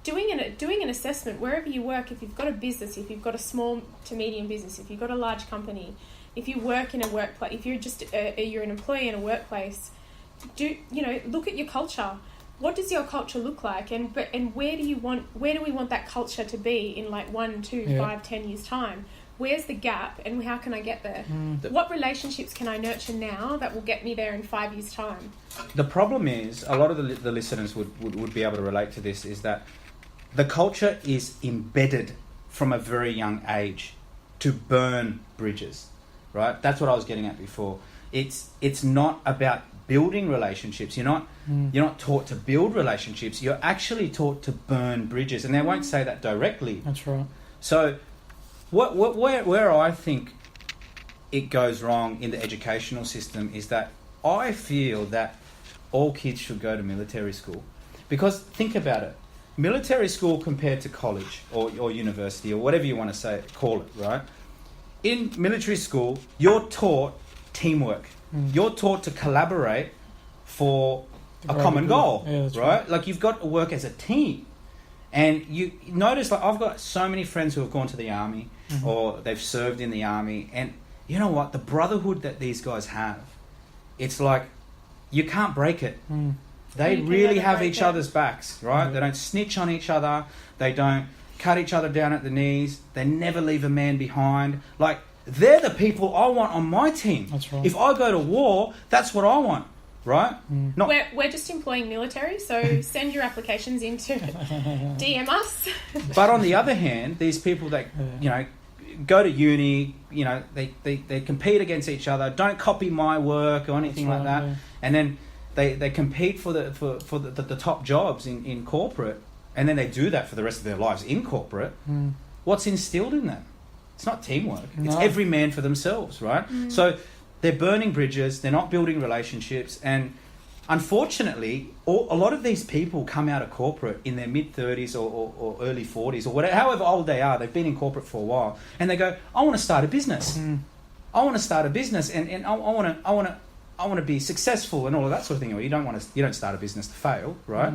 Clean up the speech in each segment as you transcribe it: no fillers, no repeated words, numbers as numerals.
doing an assessment wherever you work. If you've got a business, if you've got a small to medium business, if you've got a large company, if you work in a workplace, if you're just you're an employee in a workplace, look at your culture. What does your culture look like, and where do we want that culture to be in like 1, 2, 5, 10 years time? Where's the gap, and how can I get there? What relationships can I nurture now that will get me there in 5 years' time? The problem is, a lot of the listeners would be able to relate to this, is that the culture is embedded from a very young age to burn bridges, right? That's what I was getting at before. It's not about building relationships. You're not taught to build relationships. You're actually taught to burn bridges, and they won't say that directly. That's right. So where I think it goes wrong in the educational system is that I feel that all kids should go to military school. Because think about it. Military school compared to college or university or whatever you want to call it, right? In military school, you're taught teamwork. You're taught to collaborate for a common goal, right? Like, you've got to work as a team. And you notice, like, I've got so many friends who have gone to the army or they've served in the army, and you know what? The brotherhood that these guys have, it's like, you can't break it. They really have each other's backs, right? They don't snitch on each other. They don't cut each other down at the knees. They never leave a man behind. Like, they're the people I want on my team. That's right. If I go to war, that's what I want, right? We're just employing military, so send your applications in to DM us. But on the other hand, these people that, go to uni, they compete against each other, don't copy my work or anything like that. Yeah. And then they compete for the top jobs in corporate, and then they do that for the rest of their lives in corporate. What's instilled in them? It's not teamwork. It's every man for themselves, right? So they're burning bridges, they're not building relationships, and unfortunately, a lot of these people come out of corporate in their mid-30s or early 40s or whatever, however old they are. They've been in corporate for a while, and they go, I want to start a business. I want to start a business, and I want to be successful and all of that sort of thing. Or you don't start a business to fail, right?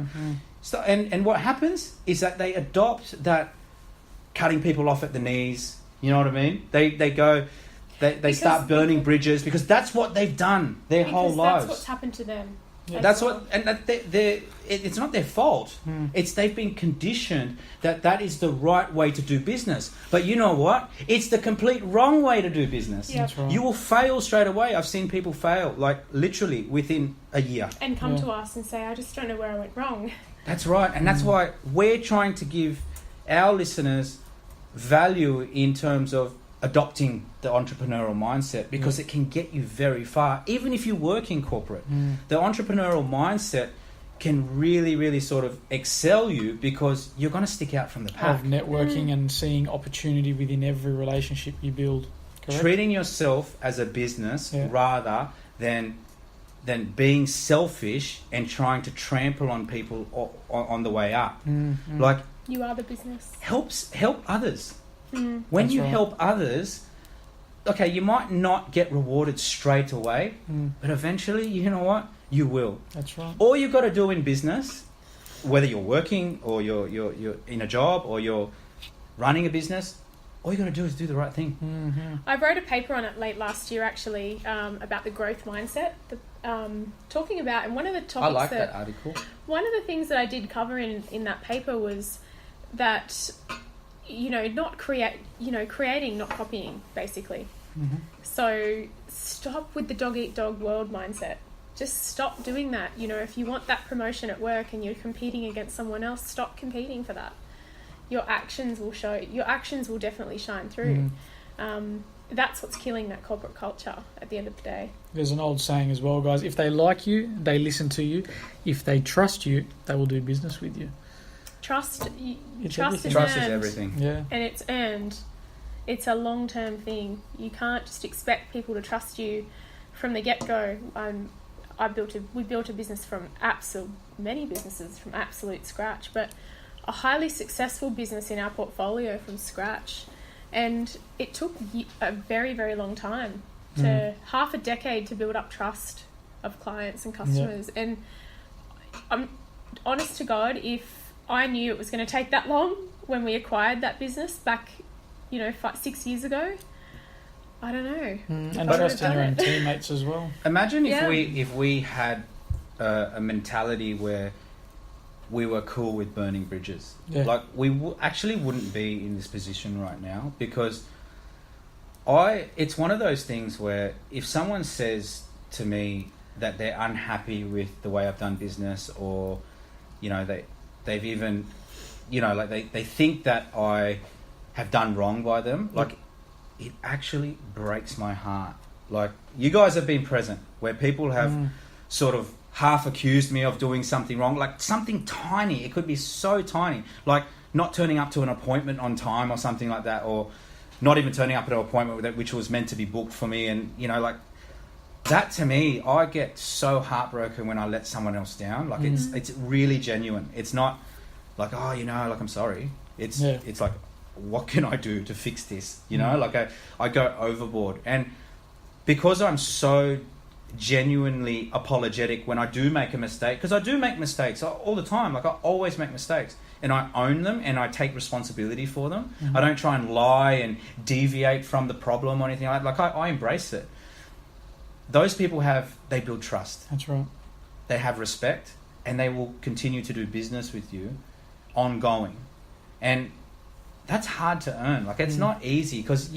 So, and what happens is that they adopt that cutting people off at the knees. You know what I mean? They start burning bridges because that's what they've done their whole lives. That's what's happened to them. It's not their fault. It's they've been conditioned that is the right way to do business. But you know what? It's the complete wrong way to do business. Yep. Right. You will fail straight away. I've seen people fail, like literally within a year. And come to us and say, I just don't know where I went wrong. That's right. And that's why we're trying to give our listeners value in terms of adopting the entrepreneurial mindset, because it can get you very far. Even if you work in corporate, the entrepreneurial mindset can really, really sort of excel you because you're going to stick out from the pack. Of networking and seeing opportunity within every relationship you build. Correct? Treating yourself as a business rather than being selfish and trying to trample on people on the way up. Like, you are the business. Help others. When you help others, okay, you might not get rewarded straight away, but eventually, you know what? You will. That's right. All you've got to do in business, whether you're working or you're in a job or you're running a business, all you got to do is do the right thing. I wrote a paper on it late last year, actually, about the growth mindset. Talking about, and one of the topics I like that article. One of the things that I did cover in that paper was that, not creating, not copying, basically. So stop with the dog eat dog world mindset. Just stop doing that. If you want that promotion at work and you're competing against someone else, stop competing for that. Your actions will definitely shine through. That's what's killing that corporate culture at the end of the day. There's an old saying as well, guys. If they like you, they listen to you. If they trust you, they will do business with you. Trust Trust is everything. Yeah. And it's earned. It's a long-term thing. You can't just expect people to trust you from the get-go. We built a business from many businesses from absolute scratch, but a highly successful business in our portfolio from scratch. And it took a very, very long time, to half a decade, to build up trust of clients and customers. And I'm honest to God, if I knew it was going to take that long when we acquired that business back, 6 years ago. I don't know. And trusting your own teammates as well. Imagine if we had a mentality where we were cool with burning bridges. Yeah. Like we actually wouldn't be in this position right now, because it's one of those things where if someone says to me that they're unhappy with the way I've done business, or they've even they think that I have done wrong by them, like it actually breaks my heart. Like, you guys have been present where people have sort of half accused me of doing something wrong, like something tiny. It could be so tiny, like not turning up to an appointment on time or something like that, or not even turning up at an appointment which was meant to be booked for me. And like that, to me, I get so heartbroken when I let someone else down. Like it's really genuine. It's not like, oh, like I'm sorry. It's like, what can I do to fix this? Like I go overboard. And because I'm so genuinely apologetic when I do make a mistake, because I do make mistakes all the time. Like, I always make mistakes, and I own them and I take responsibility for them. I don't try and lie and deviate from the problem or anything like that. Like, I embrace it. Those people they build trust. That's right. They have respect, and they will continue to do business with you ongoing. And that's hard to earn. Like, it's not easy, because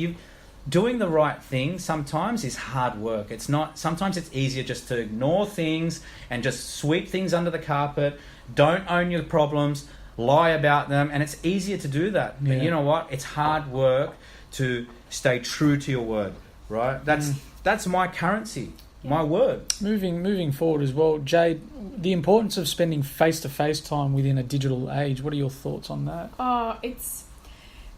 doing the right thing sometimes is hard work. Sometimes it's easier just to ignore things and just sweep things under the carpet. Don't own your problems, lie about them, and it's easier to do that. But you know what? It's hard work to stay true to your word, right? That's my currency, my word. Moving forward as well, Jade, the importance of spending face-to-face time within a digital age. What are your thoughts on that?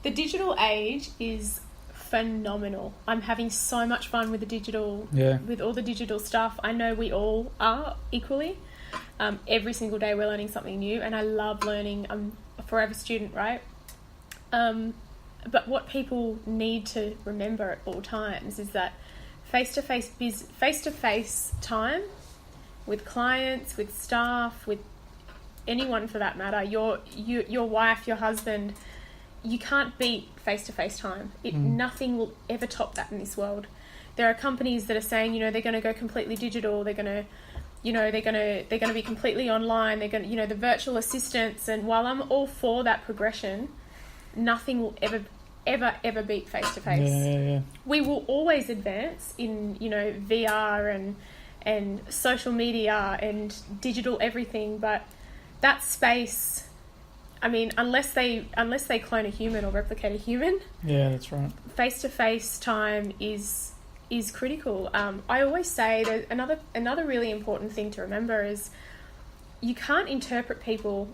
The digital age is phenomenal. I'm having so much fun with with all the digital stuff. I know we all are equally. Every single day we're learning something new, and I love learning. I'm a forever student, right? But what people need to remember at all times is that face-to-face time with clients, with staff, with anyone for that matter, your wife, your husband, you can't beat face-to-face time. Nothing will ever top that in this world. There are companies that are saying, they're going to go completely digital. They're going to, they're going to be completely online. They're going to, the virtual assistants. And while I'm all for that progression, nothing will ever beat face-to-face. Yeah. We will always advance in, VR and social media and digital everything, but that space, I mean, unless they clone a human or replicate a human, that's right. Face-to-face time is critical. I always say that another really important thing to remember is you can't interpret people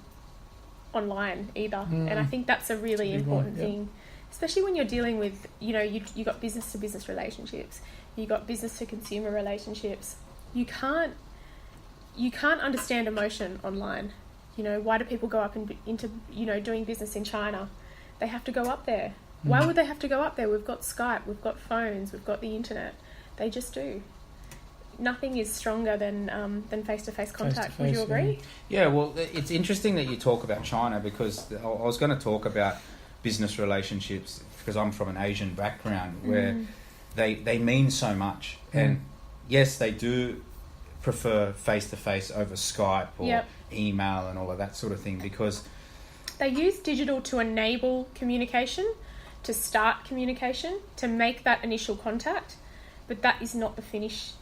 online either, and I think that's a really important thing, especially when you're dealing with you got business to business relationships, you got business to consumer relationships. You can't understand emotion online. Why do people go up into doing business in China? They have to go up there. Why would they have to go up there? We've got Skype, we've got phones, we've got the internet. They just do. Nothing is stronger than face-to-face contact. Would you agree? Yeah, well, it's interesting that you talk about China, because I was going to talk about business relationships, because I'm from an Asian background where they mean so much. And yes, they do prefer face-to-face over Skype or email and all of that sort of thing, because they use digital to enable communication, to start communication, to make that initial contact, but that is not the finish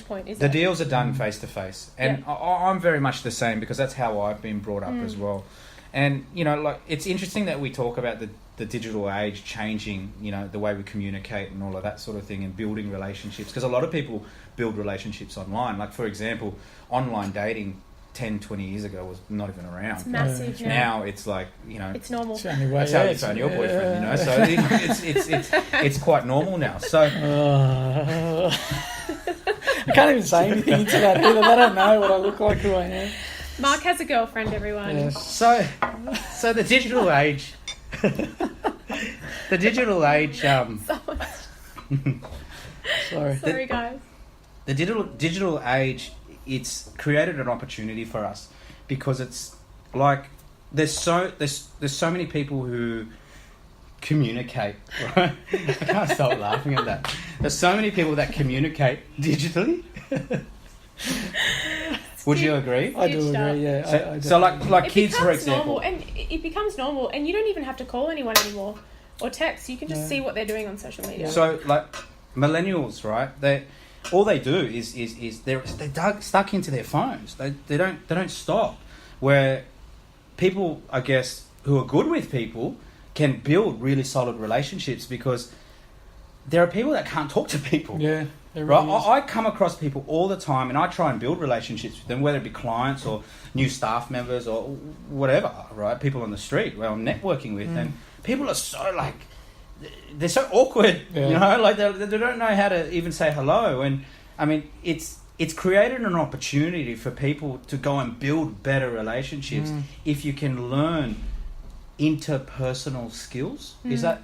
point, is it? The deals are done face-to-face, and I'm very much the same, because that's how I've been brought up as well. And it's interesting that we talk about the digital age changing the way we communicate and all of that sort of thing, and building relationships, because a lot of people build relationships online. Like, for example, online dating 10, 20 years ago was not even around. It's massive now. It's like, it's normal. It's the only way, that's how you found your boyfriend, so it's quite normal now. So I can't even say anything to that either. They don't know what I look like, who I am. Mark has a girlfriend, everyone. Yes. So the digital age Sorry guys. The digital age, it's created an opportunity for us, because it's like there's so many people who communicate, right? I can't stop laughing at that. There's so many people that communicate digitally. Would you agree? I do agree. Yeah. So like kids, for example, normal, and it becomes normal, and you don't even have to call anyone anymore or text. You can just see what they're doing on social media. So like millennials, right? All they do is they're stuck into their phones. They don't stop. Where people, I guess, who are good with people can build really solid relationships because there are people that can't talk to people. Yeah. Right, I come across people all the time, and I try and build relationships with them, whether it be clients or new staff members or whatever. Right, people on the street where I'm networking with, and people are so like they're so awkward. Yeah. You know, like they don't know how to even say hello. And I mean, it's created an opportunity for people to go and build better relationships if you can learn interpersonal skills. Is that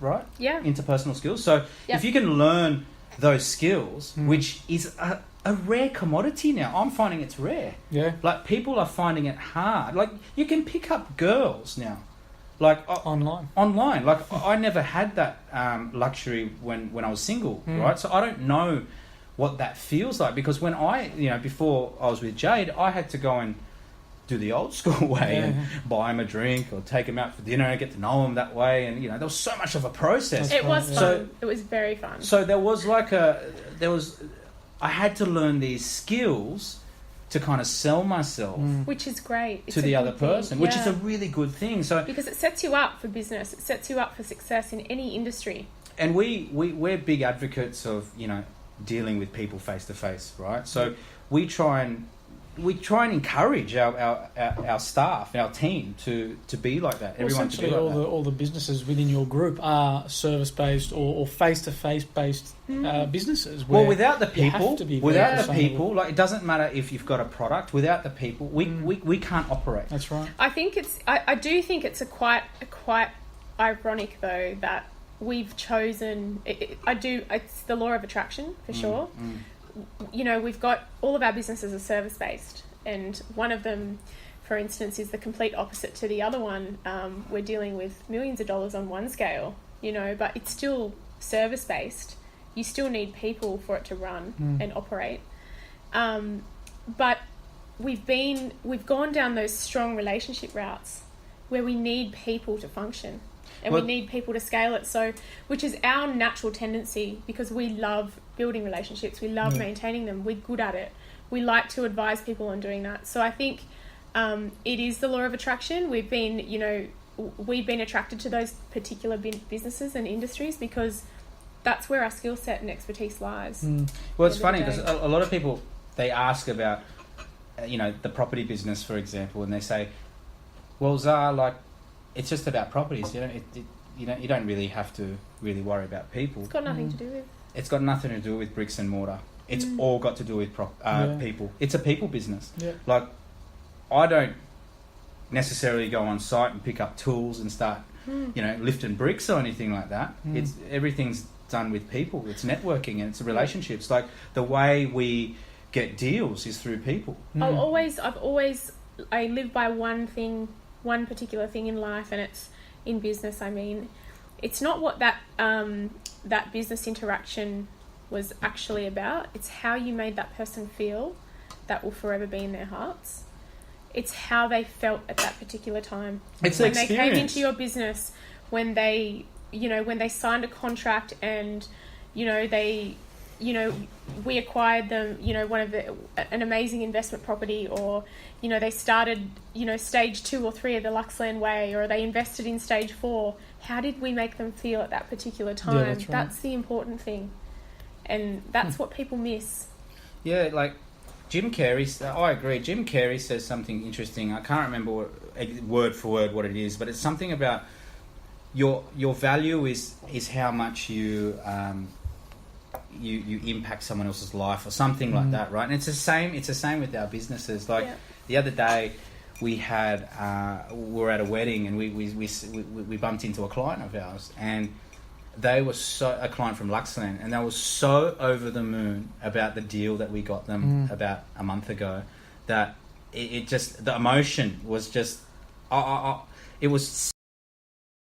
right? Yeah. Interpersonal skills. So if you can learn those skills, which is a rare commodity now. I'm finding it's rare. Yeah. Like, people are finding it hard. Like, you can pick up girls now. Like, online. Like, I never had that luxury when I was single, right? So I don't know what that feels like, because when before I was with Jade, I had to go and do the old school way and buy him a drink or take him out for dinner and get to know him that way. And, there was so much of a process. It was fun. So, it was very fun. So there was I had to learn these skills to kind of sell myself. Which is great. To the other person, which is a really good thing. So because it sets you up for business. It sets you up for success in any industry. And we're big advocates of, dealing with people face to face, right? So we try and encourage our staff, our team to be like that. Well, everyone to be like all the businesses within your group are service based or face to face based businesses. Well, without the people, like, it doesn't matter if you've got a product. Without the people, we can't operate. That's right. I think I do think it's quite ironic though that we've chosen. It's the law of attraction for sure. We've got all of our businesses are service based, and one of them, for instance, is the complete opposite to the other one. We're dealing with millions of dollars on one scale, but it's still service based. You still need people for it to run and operate. But we've gone down those strong relationship routes where we need people to function. And we need people to scale it, which is our natural tendency, because we love building relationships. We love maintaining them. We're good at it. We like to advise people on doing that. So I think it is the law of attraction. We've been attracted to those particular businesses and industries because that's where our skill set and expertise lies. Well, it's funny because a lot of people, they ask about, the property business, for example, and they say, well, Zah, like, it's just about properties. You don't really have to really worry about people. It's got nothing to do with. It's got nothing to do with bricks and mortar. It's all got to do with people. It's a people business. Yeah. Like, I don't necessarily go on site and pick up tools and start, lifting bricks or anything like that. It's everything's done with people. It's networking and it's relationships. Like, the way we get deals is through people. I live by one particular thing in life, and it's in business. I mean, it's not what that business interaction was actually about. It's how you made that person feel that will forever be in their hearts. It's how they felt at that particular time. It's when experience. They came into your business, when they signed a contract and, we acquired them, an amazing investment property, or, they started, stage 2 or 3 of the Luxland Way, or they invested in stage 4. How did we make them feel at that particular time? Yeah, that's right. That's the important thing. And that's what people miss. Yeah, like Jim Carrey, I agree. Jim Carrey says something interesting. I can't remember word for word what it is, but it's something about your value is how much you impact someone else's life or something like that, right? And it's the same with our businesses. Like the other day, we were at a wedding and we bumped into a client of ours, and they were a client from Luxland, and they were so over the moon about the deal that we got them about a month ago that it just, the emotion was just It was